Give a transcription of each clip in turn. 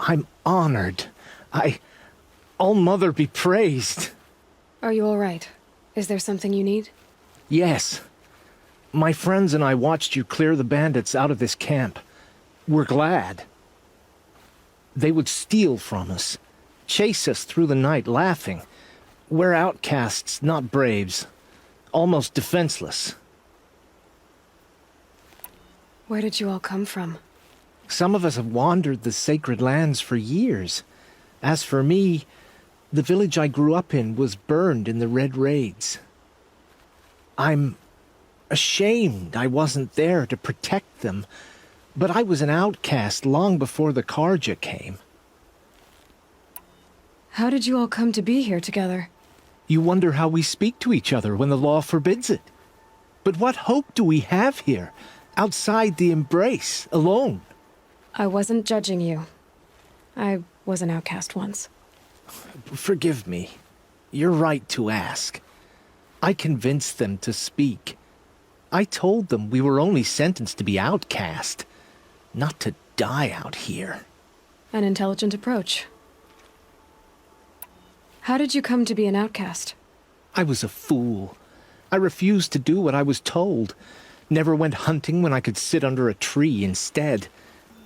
I'm honored. All-Mother be praised. Are you all right? Is there something you need? Yes. My friends and I watched you clear the bandits out of this camp. We're glad. They would steal from us, chase us through the night laughing. We're outcasts, not braves. Almost defenseless. Where did you all come from? Some of us have wandered the sacred lands for years. As for me, the village I grew up in was burned in the Red Raids. I'm ashamed I wasn't there to protect them, but I was an outcast long before the Karja came. How did you all come to be here together? You wonder how we speak to each other when the law forbids it. But what hope do we have here, outside the embrace, alone? I wasn't judging you. I was an outcast once. Forgive me. You're right to ask. I convinced them to speak. I told them we were only sentenced to be outcast, not to die out here. An intelligent approach. How did you come to be an outcast? I was a fool. I refused to do what I was told. Never went hunting when I could sit under a tree instead.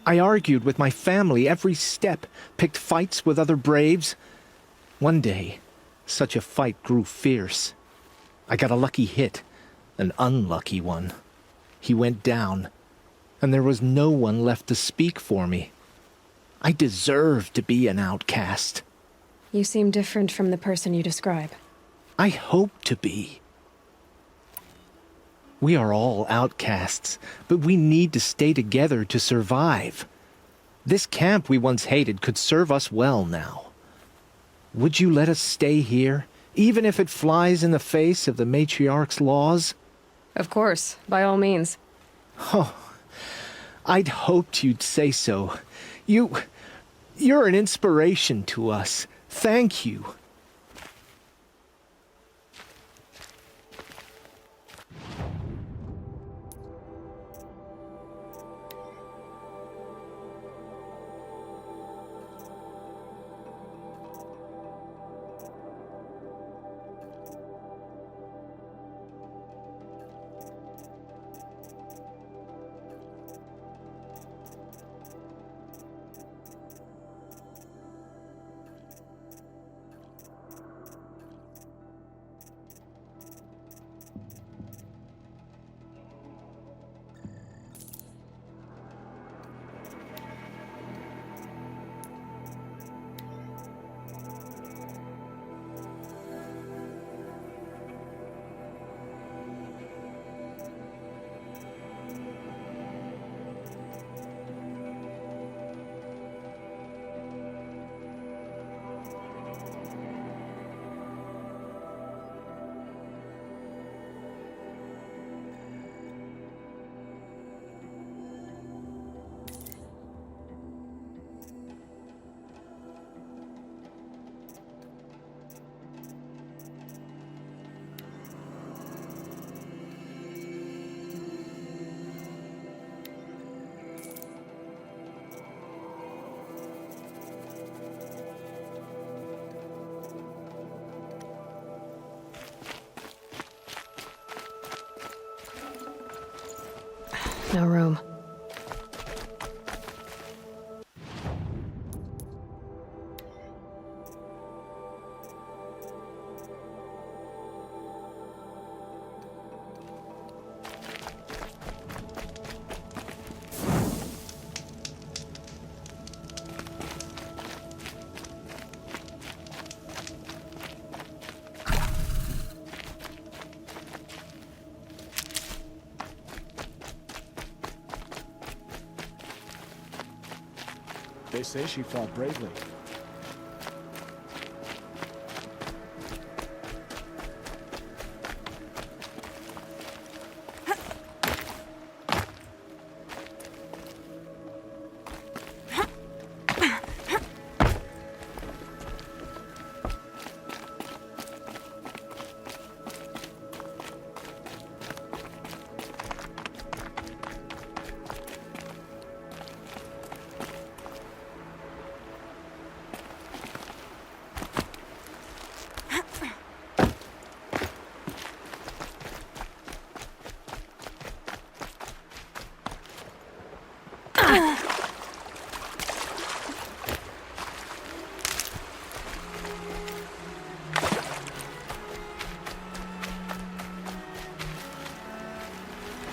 I argued with my family every step, picked fights with other braves. One day, such a fight grew fierce. I got a lucky hit, an unlucky one. He went down, and there was no one left to speak for me. I deserved to be an outcast. You seem different from the person you describe. I hope to be. We are all outcasts, but we need to stay together to survive. This camp we once hated could serve us well now. Would you let us stay here, even if it flies in the face of the matriarch's laws? Of course, by all means. Oh, I'd hoped you'd say so. You're an inspiration to us. Thank you. No room. They say she fought bravely.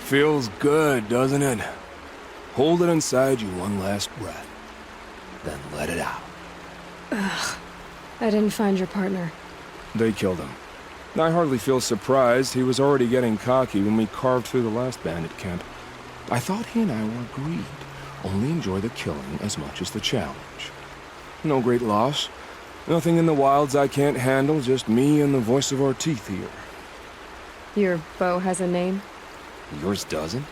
Feels good, doesn't it? Hold it inside you one last breath, then let it out. I didn't find your partner. They killed him. I hardly feel surprised. He was already getting cocky when we carved through the last bandit camp. I thought he and I were agreed. Only enjoy the killing as much as the challenge. No great loss. Nothing in the wilds I can't handle, just me and the voice of our teeth here. Your bow has a name? Yours doesn't?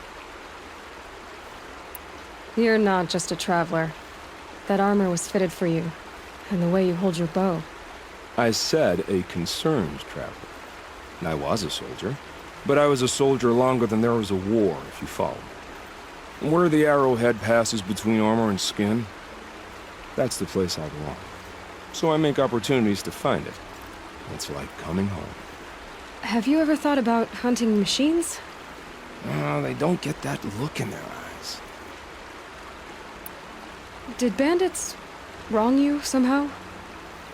You're not just a traveler. That armor was fitted for you, and the way you hold your bow. I said a concerned traveler. I was a soldier, but I was a soldier longer than there was a war, if you follow me. Where the arrowhead passes between armor and skin, that's the place I belong. So I make opportunities to find it. It's like coming home. Have you ever thought about hunting machines? They don't get that look in their eyes. Did bandits wrong you somehow?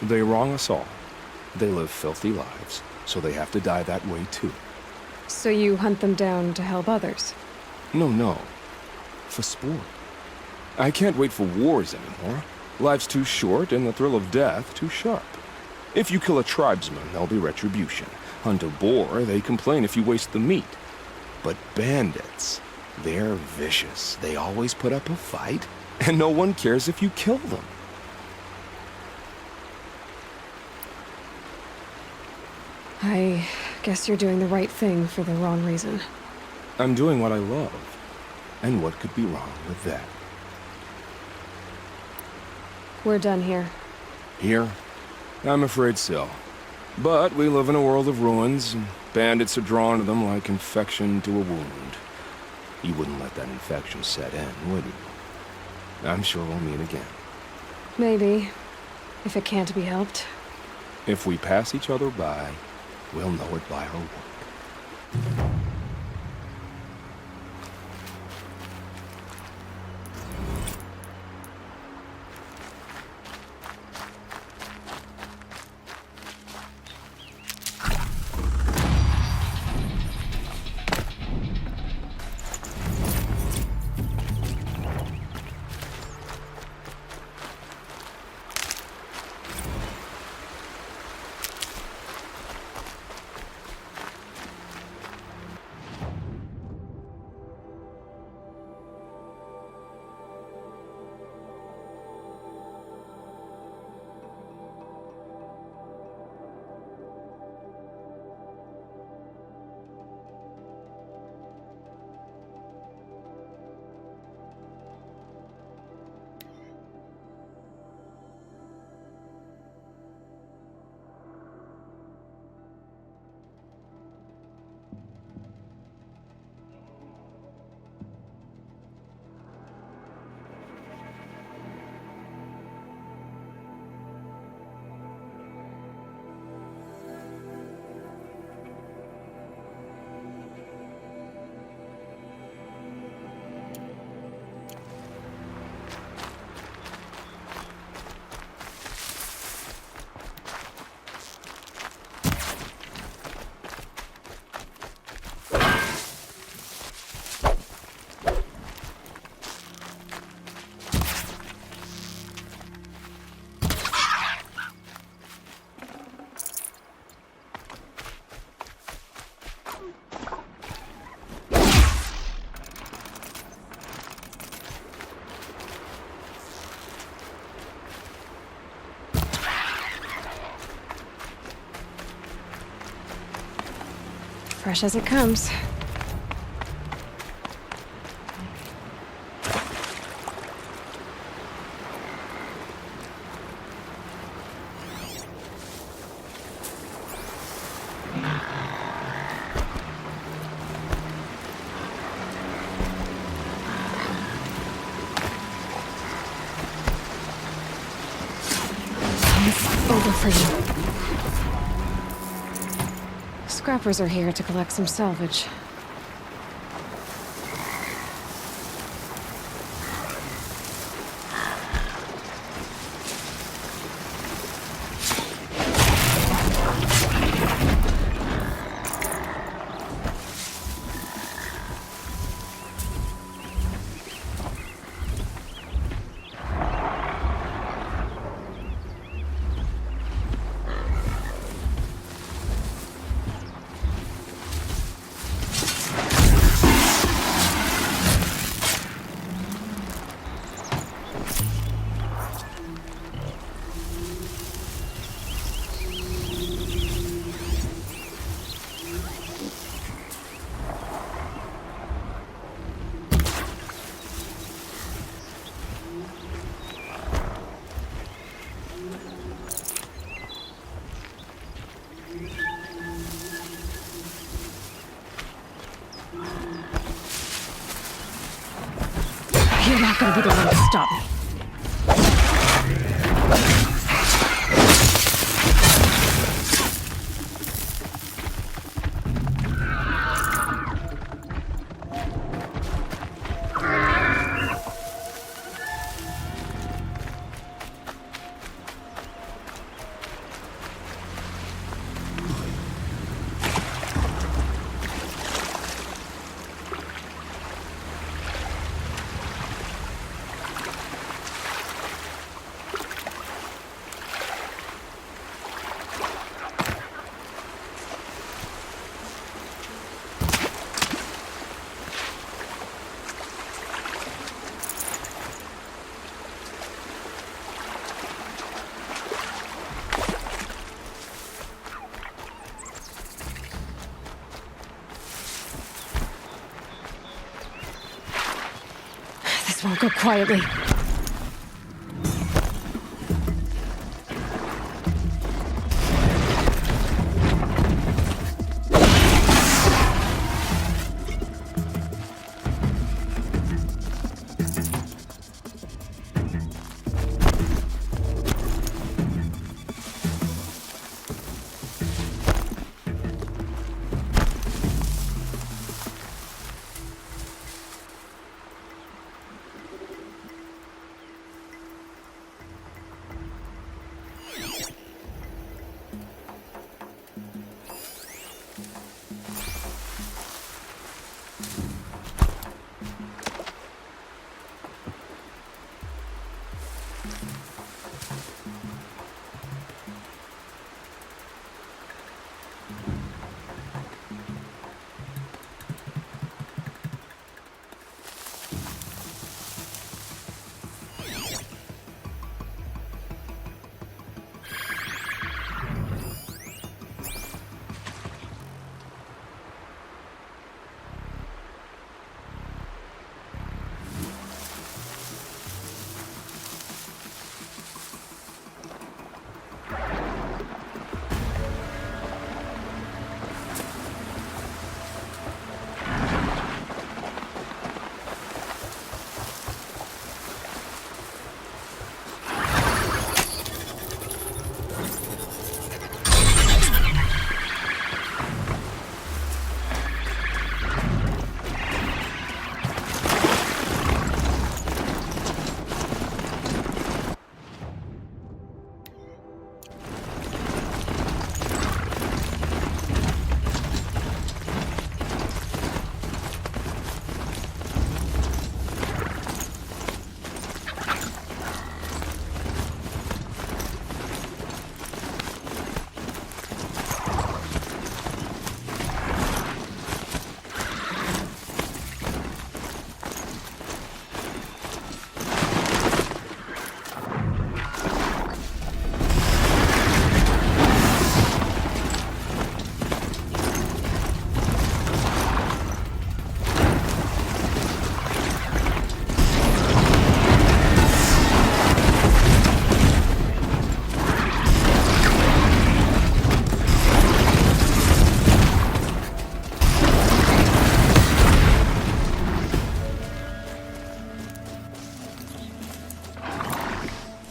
They wrong us all. They live filthy lives, so they have to die that way too. So you hunt them down to help others? No. For sport. I can't wait for wars anymore. Life's too short and the thrill of death too sharp. If you kill a tribesman, there'll be retribution. Hunt a boar, they complain if you waste the meat. But bandits, they're vicious. They always put up a fight, and no one cares if you kill them. I guess you're doing the right thing for the wrong reason. I'm doing what I love. And what could be wrong with that? We're done here. Here? I'm afraid so. But we live in a world of ruins, and bandits are drawn to them like infection to a wound. You wouldn't let that infection set in, would you? I'm sure we'll meet again. Maybe. If it can't be helped. If we pass each other by, we'll know it by our work. Fresh as it comes. It's over for you. Scrappers are here to collect some salvage. gonna be the one to stop me. This won't go quietly.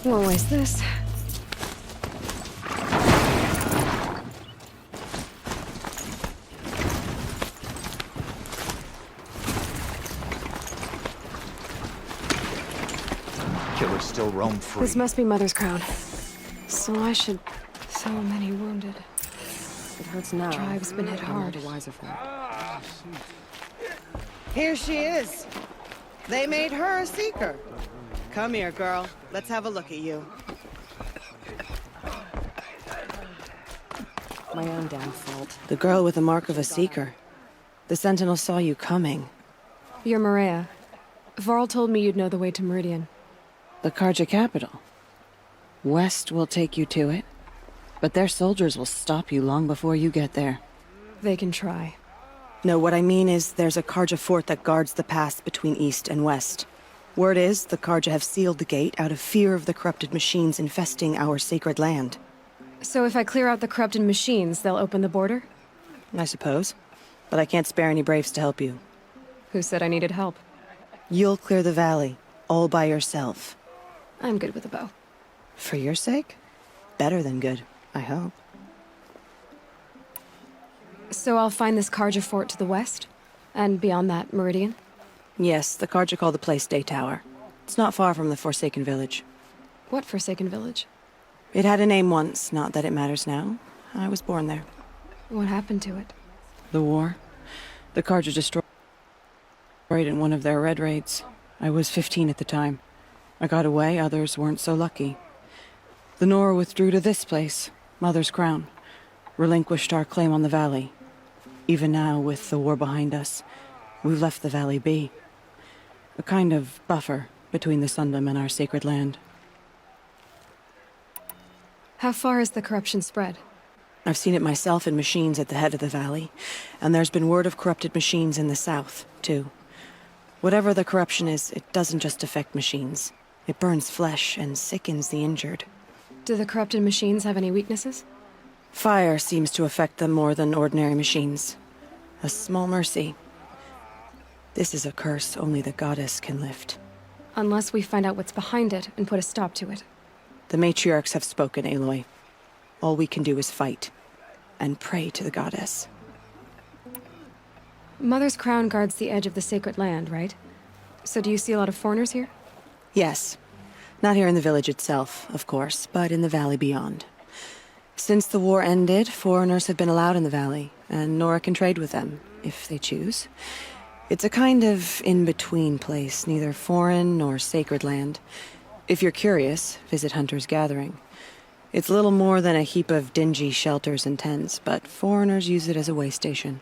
Won't waste this. Killers still roam free. This must be Mother's crown. So I should... So many wounded. It hurts now. The tribe's been hit hard. The wiser for it. Here she is. They made her a seeker. Come here, girl. Let's have a look at you. My own damn fault. The girl with the mark of a seeker. The Sentinel saw you coming. You're Maria. Varl told me you'd know the way to Meridian. The Karja capital. West will take you to it, but their soldiers will stop you long before you get there. They can try. No, what I mean is there's a Karja fort that guards the pass between East and West. Word is, the Karja have sealed the gate out of fear of the corrupted machines infesting our sacred land. So if I clear out the corrupted machines, they'll open the border? I suppose. But I can't spare any braves to help you. Who said I needed help? You'll clear the valley. all by yourself. I'm good with a bow. For your sake? Better than good, I hope. So I'll find this Karja fort to the west? And beyond that, Meridian? Yes, the Karja call the place Day Tower. It's not far from the Forsaken Village. What Forsaken Village? It had a name once, not that it matters now. I was born there. What happened to it? The war. The Karja destroyed in one of their red raids. I was 15 at the time. I got away, others weren't so lucky. The Nora withdrew to this place, Mother's Crown. Relinquished our claim on the valley. Even now, with the war behind us, we've left the valley be. A kind of buffer between the Sundom and our sacred land. How far has the corruption spread? I've seen it myself in machines at the head of the valley, and there's been word of corrupted machines in the south, too. Whatever the corruption is, it doesn't just affect machines. It burns flesh and sickens the injured. Do the corrupted machines have any weaknesses? Fire seems to affect them more than ordinary machines. A small mercy. This is a curse only the goddess can lift. Unless we find out what's behind it and put a stop to it. The matriarchs have spoken, Aloy. All we can do is fight, and pray to the goddess. Mother's Crown guards the edge of the sacred land, right? So do you see a lot of foreigners here? Yes. Not here in the village itself, of course, but in the valley beyond. Since the war ended, foreigners have been allowed in the valley, and Nora can trade with them, if they choose. It's a kind of in-between place, neither foreign nor sacred land. If you're curious, visit Hunter's Gathering. It's little more than a heap of dingy shelters and tents, but foreigners use it as a way station.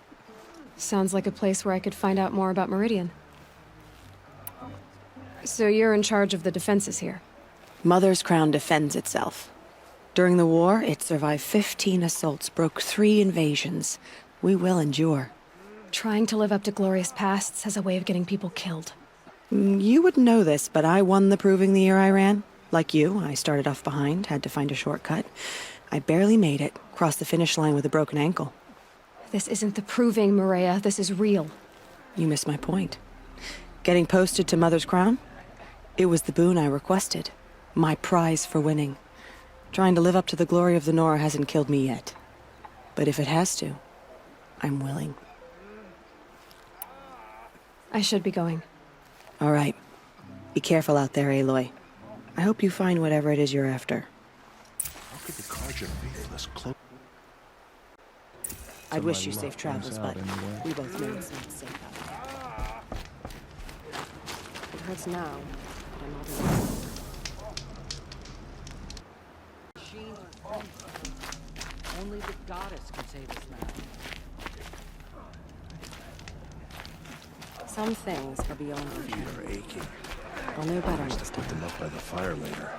Sounds like a place where I could find out more about Meridian. So you're in charge of the defenses here? Mother's Crown defends itself. During the war, it survived 15 assaults, broke 3 invasions. We will endure. Trying to live up to glorious pasts has a way of getting people killed. You wouldn't know this, but I won the proving the year I ran. Like you, I started off behind, had to find a shortcut. I barely made it, crossed the finish line with a broken ankle. This isn't the proving, Maria. This is real. You missed my point. Getting posted to Mother's Crown? It was the boon I requested. My prize for winning. Trying to live up to the glory of the Nora hasn't killed me yet. But if it has to, I'm willing. I should be going. All right. Be careful out there, Aloy. I hope you find whatever it is you're after. How could the Karja faithless close? I'd wish you safe travels, but we both know it's not safe out there. It hurts now, but I'm not alone. Only the goddess can save us now. Some things are beyond repair. Feet are aching. I'll know better Just next put time. them up by the fire later.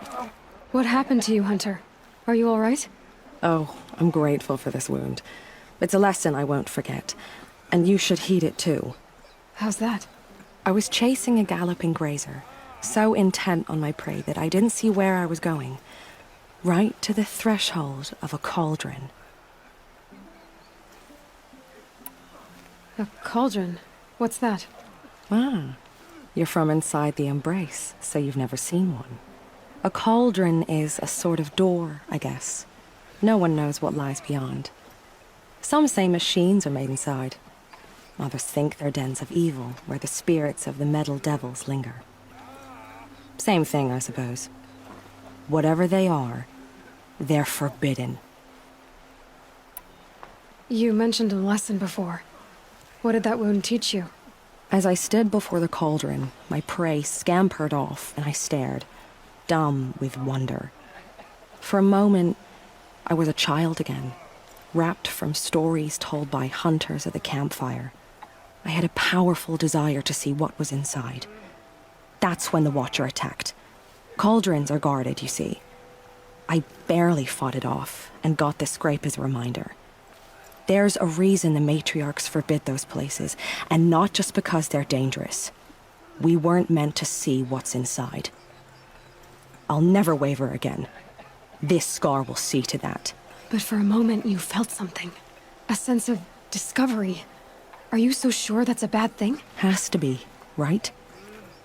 What happened to you, Hunter? Are you all right? Oh, I'm grateful for this wound. It's a lesson I won't forget. And you should heed it too. How's that? I was chasing a galloping grazer, so intent on my prey that I didn't see where I was going. Right to the threshold of a cauldron. A cauldron? What's that? Ah, you're from inside the embrace, so you've never seen one. A cauldron is a sort of door, I guess. No one knows what lies beyond. Some say machines are made inside. Others think they're dens of evil, where the spirits of the metal devils linger. Same thing, I suppose. Whatever they are, they're forbidden. You mentioned a lesson before. What did that wound teach you? As I stood before the cauldron, my prey scampered off, and I stared, dumb with wonder. For a moment, I was a child again, wrapped from stories told by hunters at the campfire. I had a powerful desire to see what was inside. That's when the Watcher attacked. Cauldrons are guarded, you see. I barely fought it off, and got this scrape as a reminder. There's a reason the matriarchs forbid those places, and not just because they're dangerous. We weren't meant to see what's inside. I'll never waver again. This scar will see to that. But for a moment you felt something. A sense of discovery. Are you so sure that's a bad thing? Has to be, right?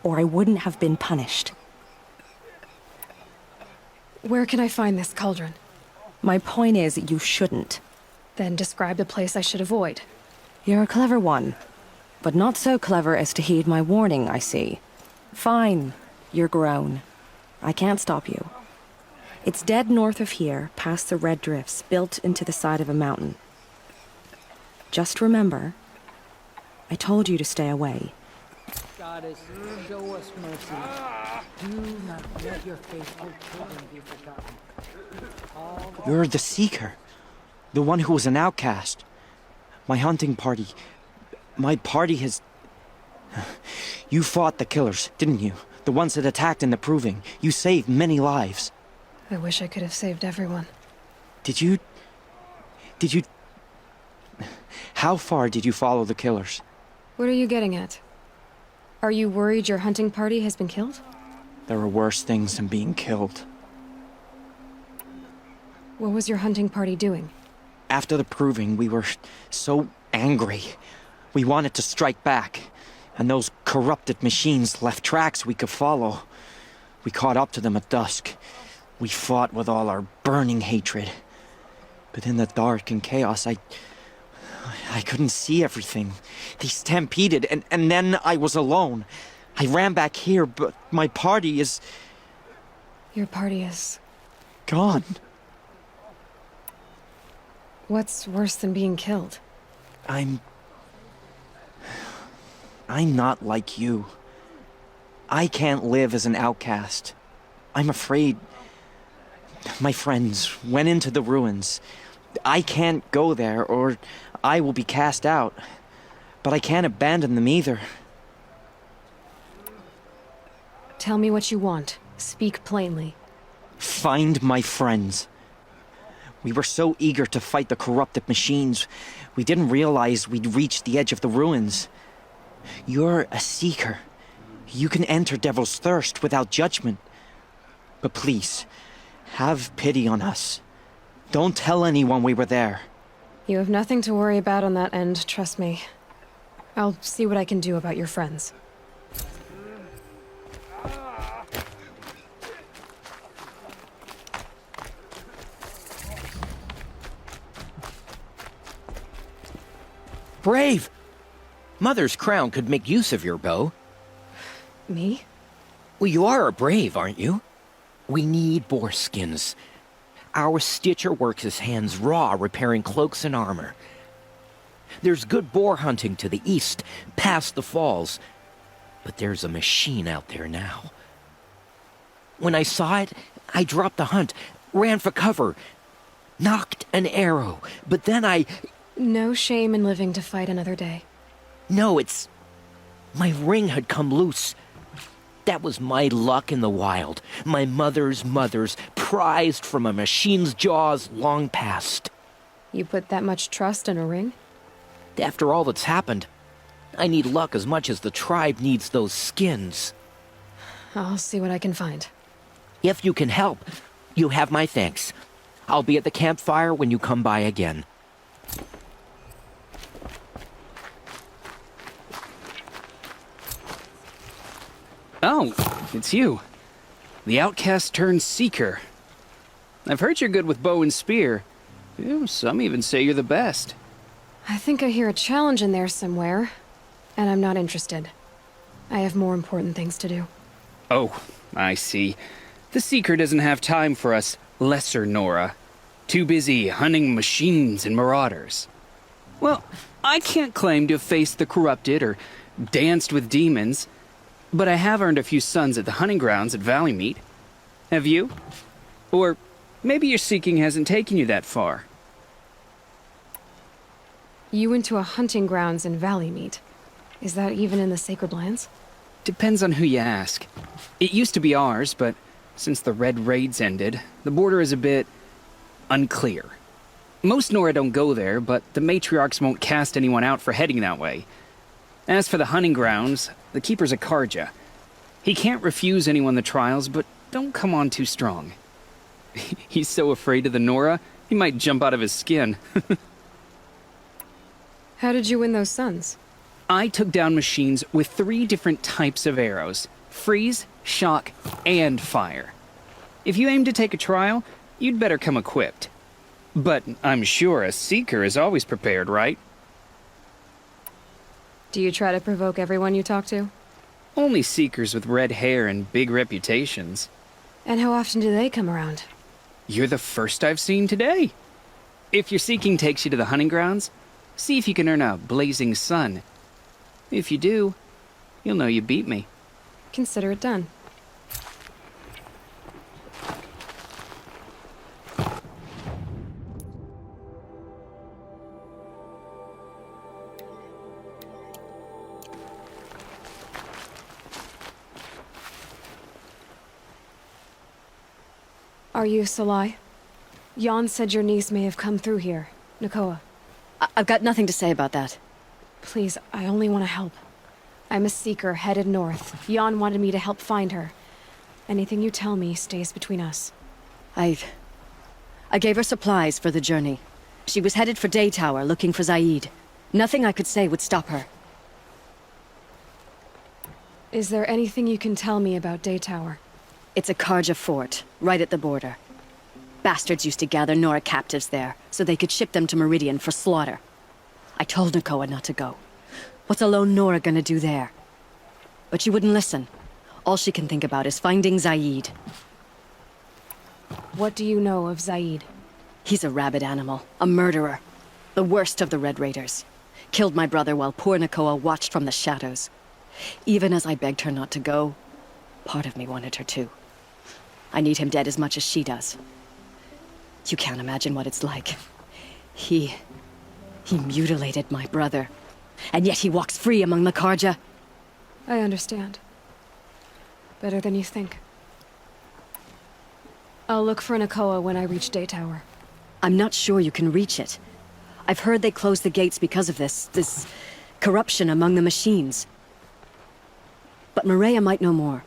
or I wouldn't have been punished. Where can I find this cauldron? My point is, you shouldn't. Then describe the place I should avoid. You're a clever one, but not so clever as to heed my warning, I see. Fine, you're grown. I can't stop you. It's dead north of here, past the red drifts, built into the side of a mountain. Just remember, I told you to stay away. Goddess, show us mercy. Do not let your faithful children be forgotten. You're the Seeker. The one who was an outcast. My hunting party. My party has... You fought the killers, didn't you? The ones that attacked in the Proving. You saved many lives. I wish I could have saved everyone. Did you... How far did you follow the killers? What are you getting at? Are you worried your hunting party has been killed? There are worse things than being killed. What was your hunting party doing? After the Proving, we were so angry. We wanted to strike back. And those corrupted machines left tracks we could follow. We caught up to them at dusk. We fought with all our burning hatred. But in the dark and chaos, I couldn't see everything. They stampeded, and then I was alone. I ran back here, but my party is... Your party is... gone. What's worse than being killed? I'm not like you. I can't live as an outcast. I'm afraid... My friends went into the ruins. I can't go there, or I will be cast out. But I can't abandon them either. Tell me what you want. Speak plainly. Find my friends. We were so eager to fight the corrupted machines, we didn't realize we'd reached the edge of the ruins. You're a Seeker. You can enter Devil's Thirst without judgment. But please, have pity on us. Don't tell anyone we were there. You have nothing to worry about on that end, trust me. I'll see what I can do about your friends. Brave! Mother's crown could make use of your bow. Me? Well, you are a brave, aren't you? We need boar skins. Our stitcher works his hands raw repairing cloaks and armor. There's good boar hunting to the east, past the falls. But there's a machine out there now. When I saw it, I dropped the hunt, ran for cover, knocked an arrow, but then No shame in living to fight another day. No, it's... My ring had come loose. That was my luck in the wild. My mother's prized from a machine's jaws long past. You put that much trust in a ring? After all that's happened, I need luck as much as the tribe needs those skins. I'll see what I can find. If you can help, you have my thanks. I'll be at the campfire when you come by again. Oh, it's you. The outcast turned seeker. I've heard you're good with bow and spear. Ew, some even say you're the best. I think I hear a challenge in there somewhere, and I'm not interested. I have more important things to do. Oh, I see. The seeker doesn't have time for us lesser Nora. Too busy hunting machines and marauders. Well, I can't claim to have faced the corrupted or danced with demons, but I have earned a few sons at the hunting grounds at Valley Meet. Have you? Or maybe your seeking hasn't taken you that far. You went to a hunting grounds in Valley Meet. Is that even in the Sacred Lands? Depends on who you ask. It used to be ours, but since the Red Raids ended, the border is a bit unclear. Most Nora don't go there, but the matriarchs won't cast anyone out for heading that way. As for the hunting grounds, the keeper's a Karja. He can't refuse anyone the trials, but don't come on too strong. He's so afraid of the Nora, he might jump out of his skin. How did you win those sons? I took down machines with 3 different types of arrows. freeze, shock, and fire. If you aim to take a trial, you'd better come equipped. But I'm sure a Seeker is always prepared, right? Do you try to provoke everyone you talk to? Only Seekers with red hair and big reputations. And how often do they come around? You're the first I've seen today. If your seeking takes you to the hunting grounds, see if you can earn a blazing sun. If you do, you'll know you beat me. Consider it done. Are you Salai? Jan said your niece may have come through here. Nakoa. I've got nothing to say about that. Please, I only want to help. I'm a Seeker headed north. Jan wanted me to help find her. Anything you tell me stays between us. I gave her supplies for the journey. She was headed for Day Tower looking for Zaid. Nothing I could say would stop her. Is there anything you can tell me about Day Tower? It's a Karja fort, right at the border. Bastards used to gather Nora captives there, so they could ship them to Meridian for slaughter. I told Nakoa not to go. What's a lone Nora gonna do there? But she wouldn't listen. All she can think about is finding Zaid. What do you know of Zaid? He's a rabid animal, a murderer. The worst of the Red Raiders. Killed my brother while poor Nakoa watched from the shadows. Even as I begged her not to go, part of me wanted her to. I need him dead as much as she does. You can't imagine what it's like. He mutilated my brother. And yet he walks free among the Karja. I understand. Better than you think. I'll look for Nakoa when I reach Day Tower. I'm not sure you can reach it. I've heard they closed the gates because of this corruption among the machines. But Maria might know more.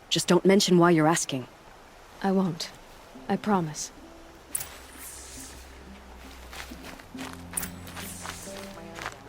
Just don't mention why you're asking. I won't. I promise.